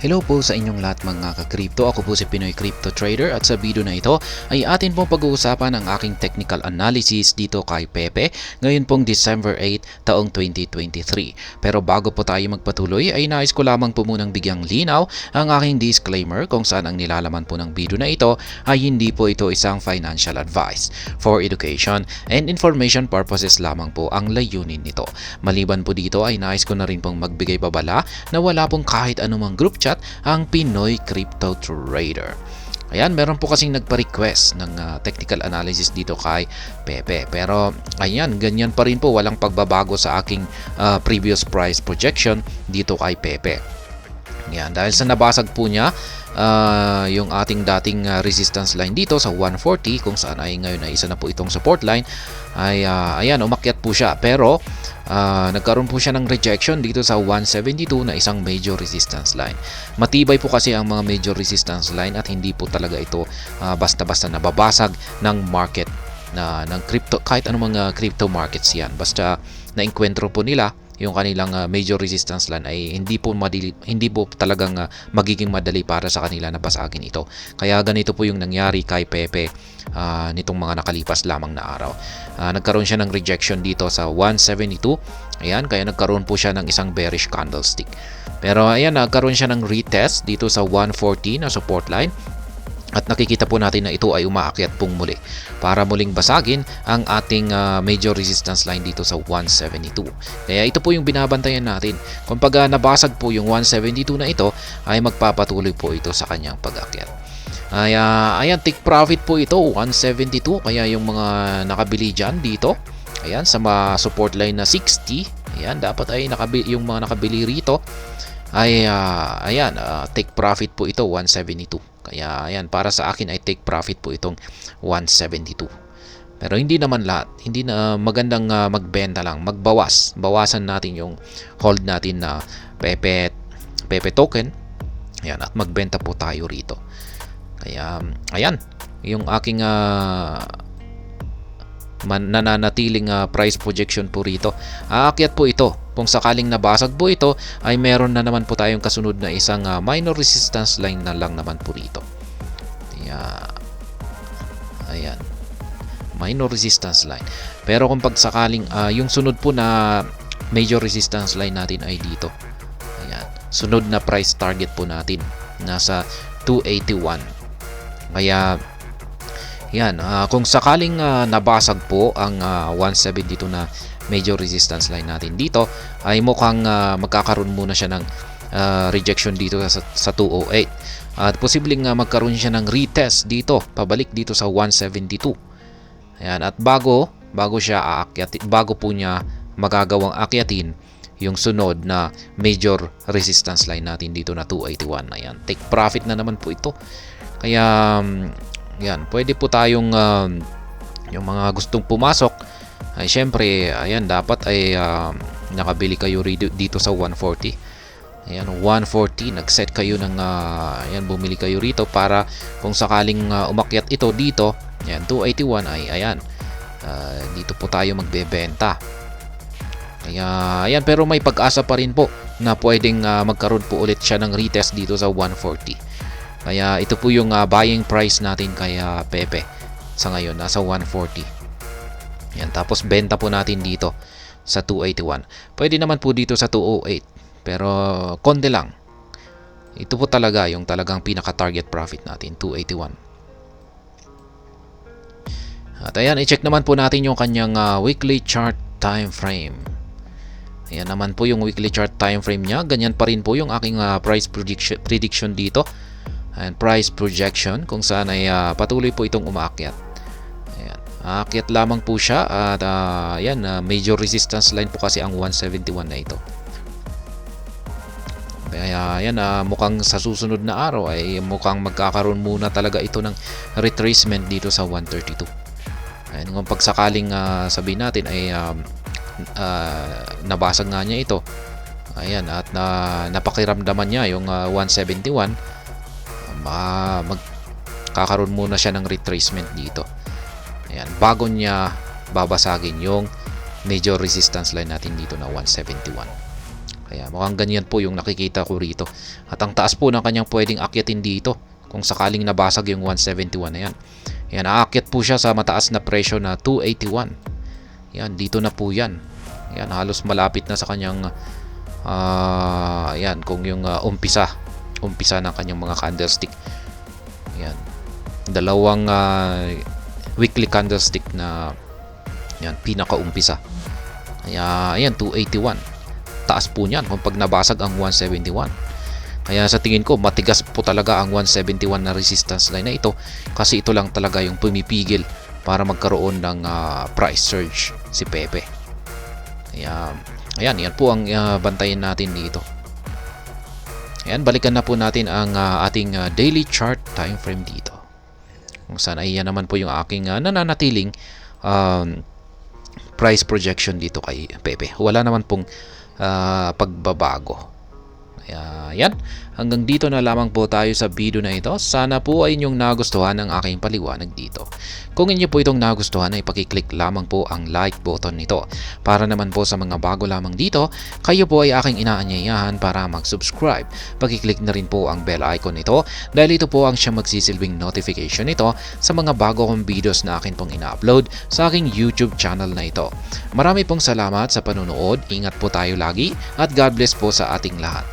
Hello po sa inyong lahat mga ka-crypto. Ako po si Pinoy Crypto Trader at sa video na ito ay atin pong pag-uusapan ang aking technical analysis dito kay Pepe ngayon pong December 8 taong 2023. Pero bago po tayo magpatuloy ay nais ko lamang po munang bigyang linaw ang aking disclaimer kung saan ang nilalaman po ng video na ito ay hindi po ito isang financial advice. For education and information purposes lamang po ang layunin nito. Maliban po dito ay nais ko na rin pong magbigay babala na wala pong kahit anumang group chat ang Pinoy Crypto Trader. Ayan, meron po kasing nagpa-request ng technical analysis dito kay Pepe. Pero ayan, ganyan pa rin po, walang pagbabago sa aking previous price projection dito kay Pepe. Yan, dahil sa nabasag po niya yung ating dating resistance line dito sa 140 kung saan ay ngayon ay isa na po itong support line ay ayan, umakyat po siya pero nagkaroon po siya ng rejection dito sa 172 na isang major resistance line. Matibay po kasi ang mga major resistance line at hindi po talaga ito basta-basta nababasag ng market ng crypto, kahit anong mga crypto markets yan, basta na-enkwentro po nila yung kanilang major resistance line ay hindi po talagang magiging madali para sa kanila na basagin ito. Kaya ganito po yung nangyari kay Pepe nitong mga nakalipas lamang na araw. Nagkaroon siya ng rejection dito sa 172. Ayan, kaya nagkaroon po siya ng isang bearish candlestick. Pero ayan, nagkaroon siya ng retest dito sa 140 na support line. At nakikita po natin na ito ay umaakyat pong muli para muling basagin ang ating major resistance line dito sa 172. Kaya ito po yung binabantayan natin. Kung pag nabasag po yung 172 na ito, ay magpapatuloy po ito sa kanyang pag-akyat. Ayan, take profit po ito, 172. Kaya yung mga nakabili dyan dito, ayan, sa support line na 60, ayan, dapat ay yung mga nakabili rito ay ayan, take profit po ito 172. Kaya ayan, para sa akin ay take profit po itong 172. Pero hindi naman lahat, hindi na magandang magbenta lang, bawasan natin yung hold natin na Pepe token. Ayan, at magbenta po tayo rito. Kaya ayan, yung aking nananatiling price projection po rito. Aakyat po ito. Kung sakaling nabasag po ito, ay meron na naman po tayong kasunod na isang minor resistance line na lang naman po rito. Ayan. Minor resistance line. Pero kung pag sakaling yung sunod po na major resistance line natin ay dito. Ayan. Sunod na price target po natin nasa 281. Kaya yan, kung sakaling nabasag po ang 172 na major resistance line natin dito, ay mukhang magkakaroon muna siya ng rejection dito sa 208. At posibleng magkaroon siya ng retest dito, pabalik dito sa 172. Ayan, at bago siya aakyat, bago po niya magagawang akyatin yung sunod na major resistance line natin dito na 281. Ayan, take profit na naman po ito. Kaya yan, pwede po tayong yung mga gustong pumasok ay syempre, ayan, dapat ay nakabili kayo dito sa 140. Ayan, 140, nag-set kayo ng ayan, bumili kayo rito para kung sakaling umakyat ito dito, ayan, 281 ay ayan, dito po tayo magbebenta. Kaya ayan, pero may pag-asa pa rin po na pwedeng magkaroon po ulit siya ng retest dito sa 140. Kaya ito po yung buying price natin kay Pepe sa ngayon, nasa 140. Yan, tapos benta po natin dito sa 281. Pwede naman po dito sa 208, pero konti lang. Ito po talaga yung talagang pinaka-target profit natin, 281. At ayan, i-check naman po natin yung kanyang weekly chart time frame. Ayan naman po yung weekly chart time frame niya. Ganyan pa rin po yung aking price prediction dito. And price projection kung saan ay patuloy po itong umaakyat. Ayan, aakyat lamang po siya at ayan, major resistance line po kasi ang 171 na ito. Kaya ayan, mukhang sa susunod na araw ay mukhang magkakaroon muna talaga ito ng retracement dito sa 132. Ayan, kung pagsakaling sabihin natin ay nabasag nga niya ito. Ayan, at napakiramdaman niya yung 171. Magkakaroon muna siya ng retracement dito. Ayan, bago niya babasagin yung major resistance line natin dito na 171. Kaya mukhang ganyan po yung nakikita ko rito. At ang taas po ng kanyang pwedeng akyatin dito kung sakaling nabasag yung 171 na yan. Yan, aakyat po siya sa mataas na presyo na 281. Yan, dito na po yan. Yan, halos malapit na sa kanyang yan, kung yung umpisa ng kanyang mga candlestick. Yan, dalawang weekly candlestick na yan, pinakaumpisa. Kaya ayan, 281. Taas po niyan kung pag nabasag ang 171. Kaya sa tingin ko matigas po talaga ang 171 na resistance line na ito, kasi ito lang talaga yung pumipigil para magkaroon ng price surge si Pepe. Kaya ayan, yan po ang bantayan natin dito. Ayan, balikan na po natin ang ating daily chart time frame dito. Kung saan ay yan naman po yung aking nananatiling price projection dito kay Pepe. Wala naman pong pagbabago. Kaya yan, hanggang dito na lamang po tayo sa video na ito. Sana po ay inyong nagustuhan ang aking paliwanag dito. Kung inyo po itong nagustuhan ay pakiclick lamang po ang like button nito. Para naman po sa mga bago lamang dito, kayo po ay aking inaanyayahan para mag-subscribe. Pakiclick na rin po ang bell icon nito dahil ito po ang siyang magsisilbing notification nito sa mga bago kong videos na akin pong ina-upload sa aking YouTube channel na ito. Marami pong salamat sa panunood, ingat po tayo lagi at God bless po sa ating lahat.